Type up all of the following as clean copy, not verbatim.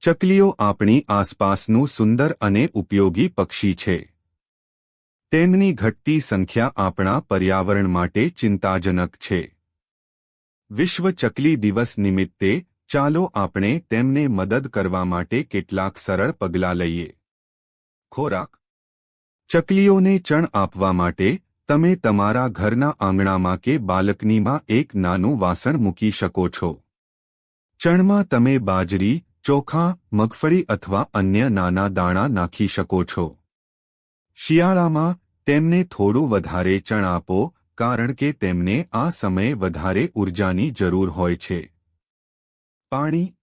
ચકલીઓ આપણી આસપાસનું સુંદર અને ઉપયોગી પક્ષી છે. તેમની ઘટતી સંખ્યા આપણા પર્યાવરણ માટે ચિંતાજનક છે. વિશ્વ ચકલી દિવસ નિમિત્તે ચાલો આપણે તેમને મદદ કરવા માટે કેટલાક સરળ પગલાં લઈએ. ખોરાક. ચકલીઓને ચણ આપવા માટે તમે તમારા ઘરના આંગણામાં કે બાલ્કનીમાં એક નાનું વાસણ મૂકી શકો છો. ચણમાં તમે બાજરી, ચોખા, મગફળી અથવા અન્ય નાના દાણા નાખી શકો છો. શિયાળામાં તેમને થોડું વધારે ચણ આપો કારણ કે તેમને આ સમયે વધારે ઊર્જાની જરૂર હોય છે. પાણી.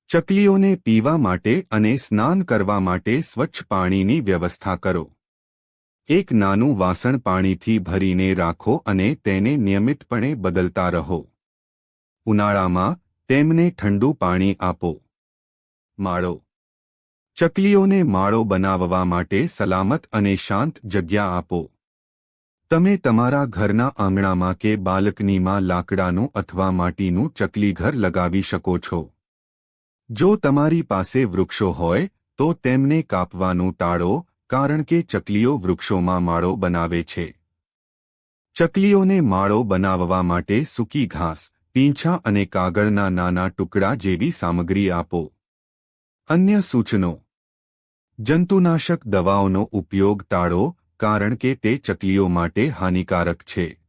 ચકલીઓને પીવા માટે અને સ્નાન કરવા માટે સ્વચ્છ પાણીની વ્યવસ્થા કરો. એક નાનું વાસણ પાણીથી ભરીને રાખો અને તેને નિયમિતપણે બદલતા રહો. ઉનાળામાં તેમને ઠંડુ પાણી આપો. માળો. ચકલીઓને માળો બનાવવા માટે સલામત અને શાંત જગ્યા આપો. તમે તમારા ઘરના આંગણામાં કે બાલ્કનીમાં લાકડાનું અથવા માટીનું ચકલીઘર લગાવી શકો છો. જો તમારી પાસે વૃક્ષો હોય તો તેમને કાપવાનું ટાળો કારણ કે ચકલીઓ વૃક્ષોમાં માળો બનાવે છે. ચકલીઓને માળો બનાવવા માટે સૂકી ઘાસ, પીંછા અને કાગળના નાના ટુકડા જેવી સામગ્રી આપો. અન્ય સૂચનો. જંતુનાશક દવાઓનો ઉપયોગ ટાળો કારણ કે તે ચકલીઓ માટે હાનિકારક છે.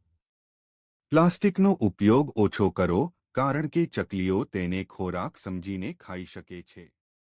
પ્લાસ્ટિકનો ઉપયોગ ઓછો કરો કારણ કે ચકલીઓ તેને ખોરાક સમજીને ખાઈ શકે છે.